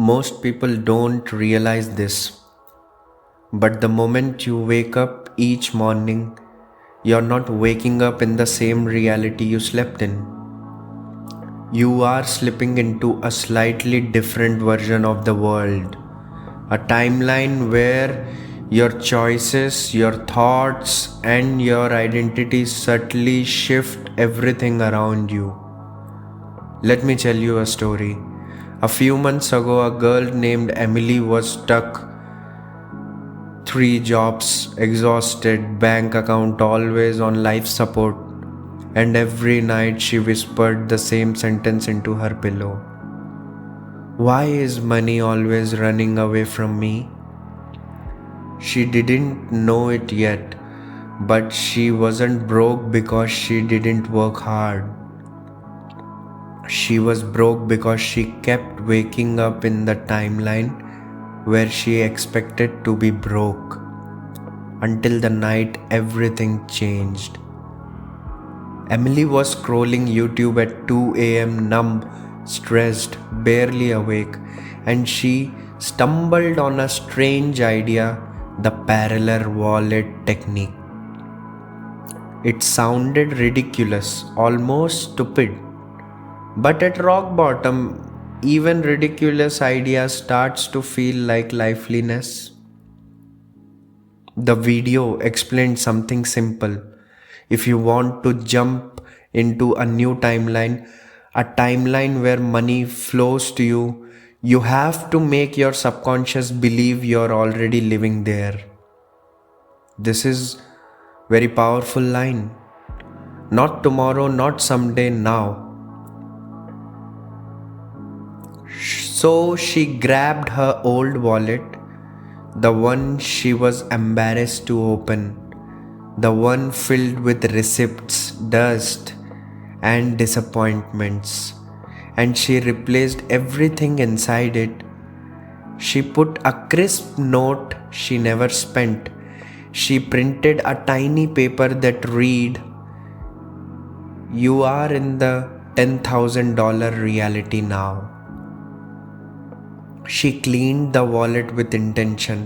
Most people don't realize this, but the moment you wake up each morning, you're not waking up in the same reality you slept in. You are slipping into a slightly different version of the world, a timeline where your choices, your thoughts, and your identity subtly shift everything around you. Let me tell you a story. A few months ago, a girl named Emily was stuck. 3 jobs, exhausted, bank account always on life support, and every night she whispered the same sentence into her pillow. Why is money always running away from me? She didn't know it yet, but she wasn't broke because she didn't work hard. She was broke because she kept waking up in the timeline where she expected to be broke. Until the night everything changed. Emily was scrolling YouTube at 2 a.m. numb, stressed, barely awake, and she stumbled on a strange idea, the parallel wallet technique. It sounded ridiculous, almost stupid. But at rock bottom, even ridiculous ideas starts to feel like liveliness. The video explained something simple. If you want to jump into a new timeline, a timeline where money flows to you, you have to make your subconscious believe you're already living there. This is very powerful line. Not tomorrow, not someday, now. So she grabbed her old wallet, the one she was embarrassed to open, the one filled with receipts, dust, and disappointments, and she replaced everything inside it. She put a crisp note she never spent. She printed a tiny paper that read, "You are in the $10,000 reality now." She cleaned the wallet with intention,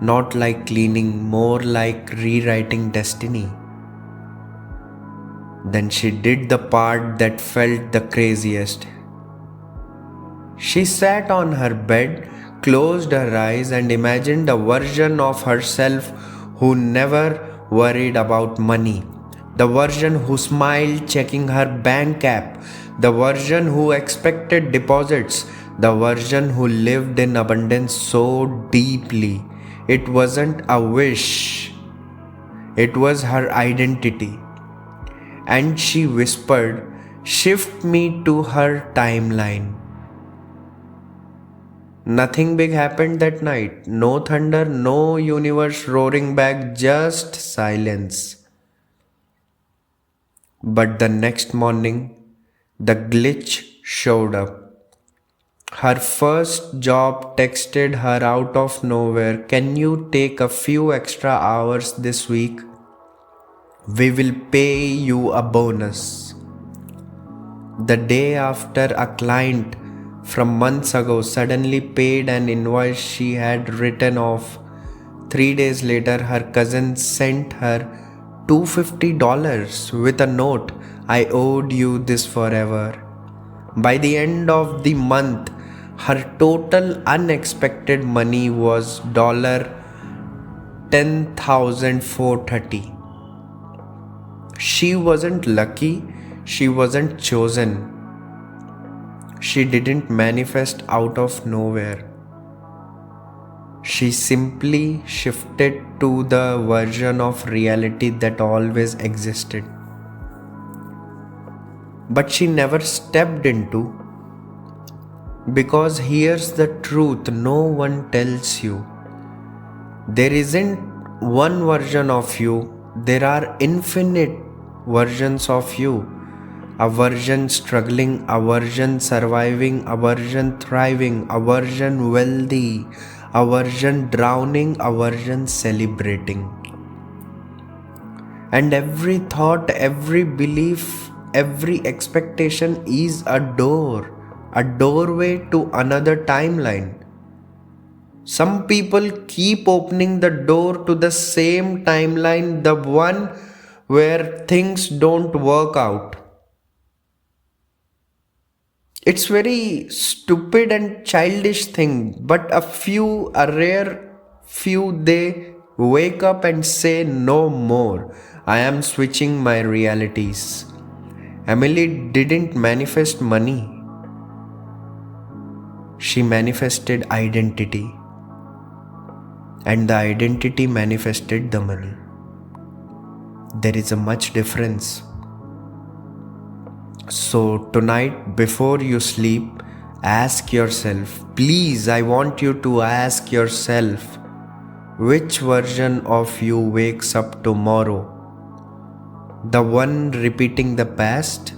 not like cleaning, more like rewriting destiny. Then she did the part that felt the craziest. She sat on her bed, closed her eyes, and imagined a version of herself who never worried about money. The version who smiled checking her bank app. The version who expected deposits. The version who lived in abundance so deeply. It wasn't a wish. It was her identity. And she whispered, "Shift me to her timeline." Nothing big happened that night. No thunder, no universe roaring back, just silence. But the next morning, the glitch showed up. Her first job texted her out of nowhere, "Can you take a few extra hours this week? We will pay you a bonus." The day after, a client from months ago suddenly paid an invoice she had written off. 3 days later, her cousin sent her $250 with a note, "I owed you this forever." By the end of the month, her total unexpected money was $10,430. She wasn't lucky, she wasn't chosen. She didn't manifest out of nowhere. She simply shifted to the version of reality that always existed. But she never stepped into. Because here's the truth no one tells you. There isn't one version of you, there are infinite versions of you. A version struggling, a version surviving, a version thriving, a version wealthy, a version drowning, a version celebrating. And every thought, every belief, every expectation is a door, a doorway to another timeline. Some people keep opening the door to the same timeline, the one where things don't work out. It's very stupid and childish thing, but a rare few, they wake up and say no more. I am switching my realities. Emily didn't manifest money. She manifested identity. And the identity manifested the money. There is a much difference. So tonight, before you sleep, ask yourself, please, I want you to ask yourself, which version of you wakes up tomorrow? The one repeating the past?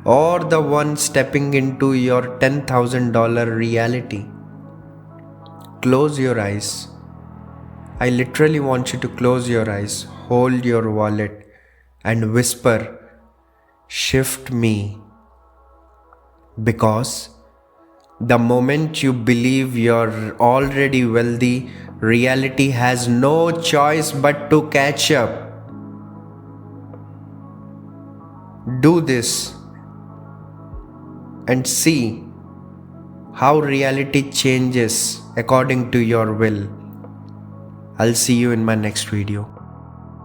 Or the one stepping into your $10,000 reality? Close your eyes. I literally want you to close your eyes, hold your wallet, and whisper, shift me. Because the moment you believe you're already wealthy, reality has no choice but to catch up. Do this and see how reality changes according to your will. I'll see you in my next video.